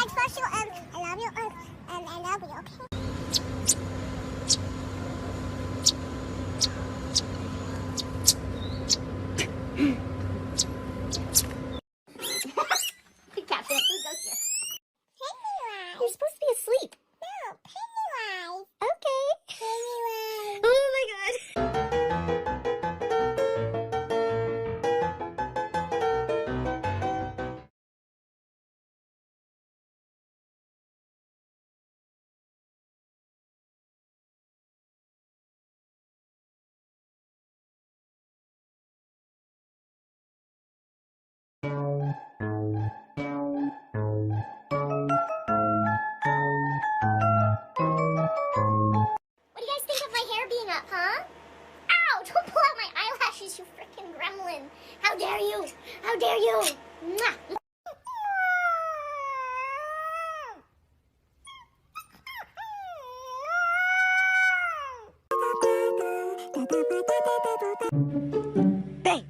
love you, I love you, okay? Captain, go here. Pennywise. You're supposed to be asleep. No, Pennywise. Okay. Pennywise. Oh my god. What do you guys think of my hair being up, huh? Ow! Don't pull out my eyelashes, you freaking gremlin! How dare you! How dare you! Mwah. Bang.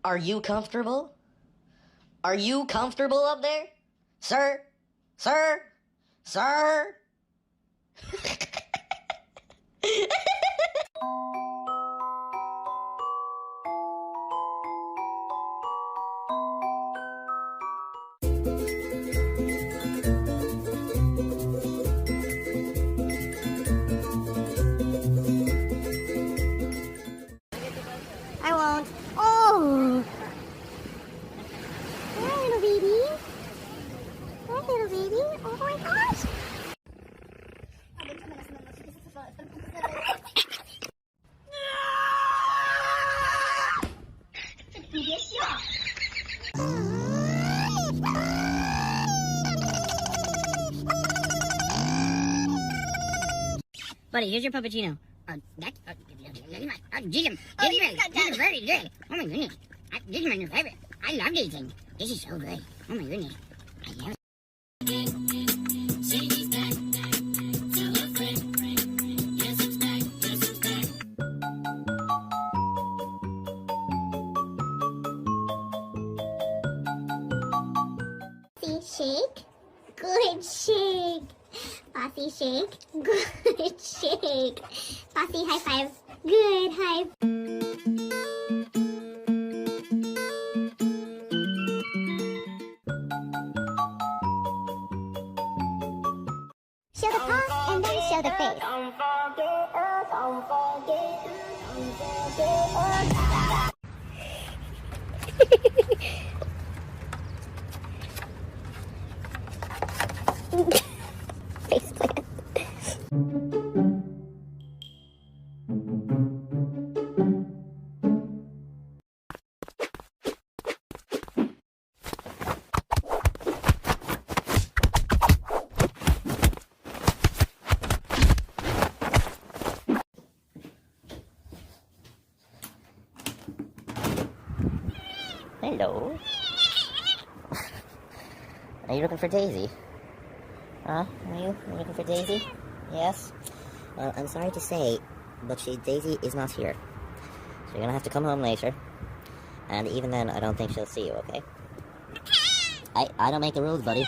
Are you comfortable? Are you comfortable up there? Sir? Sir? Sir? I won't. Oh! Hi, little baby. Hi, little baby. Oh my gosh. Buddy, here's your puppuccino. These are very good. Oh my goodness. These are my new favorite. I love these things. This is so good. Oh my goodness. I love it. Shake. Good shake. Bossy shake. Good shake. Bossy high five. Good high. Show the paw and then show the face. Face plant. Hello. Are you looking for Daisy? Huh? Are you looking for Daisy? Yes? Well, I'm sorry to say, but Daisy is not here. So you're gonna have to come home later. And even then, I don't think she'll see you, okay? I don't make the rules, buddy.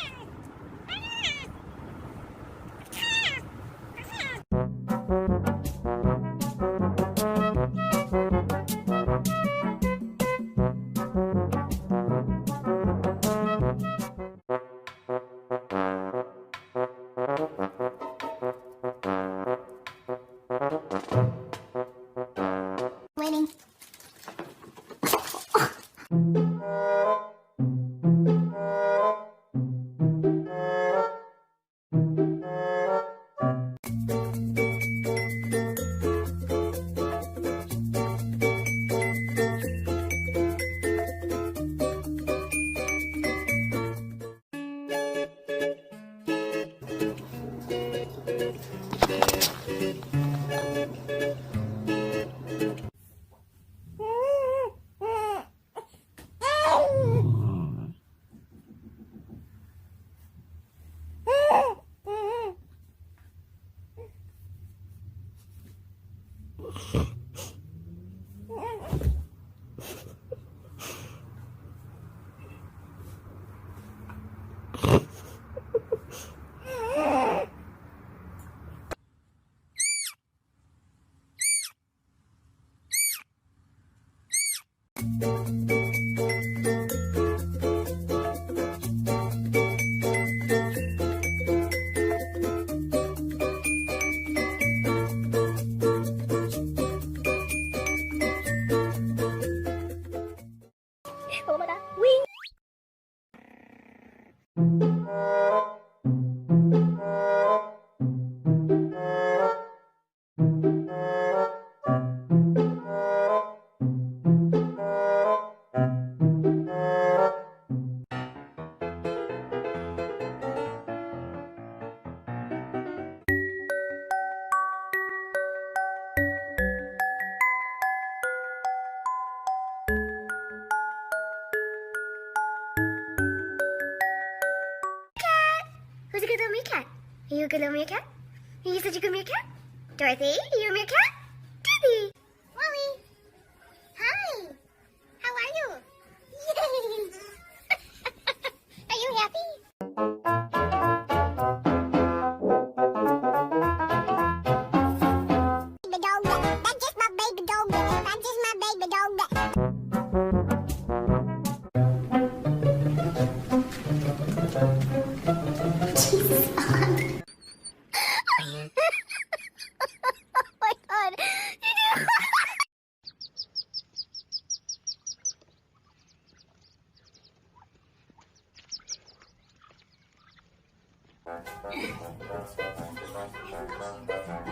Waiting. Oh my god. Wing! Who's a good little meerkat? Are you a good little meerkat? Are you such a good meerkat? Dorothy, are you a meerkat? Dorothy! Wally! Hi! How are you? Yay! Are you happy? Baby dog, that's just my baby dog. That's just my baby dog. Oh my god! You do.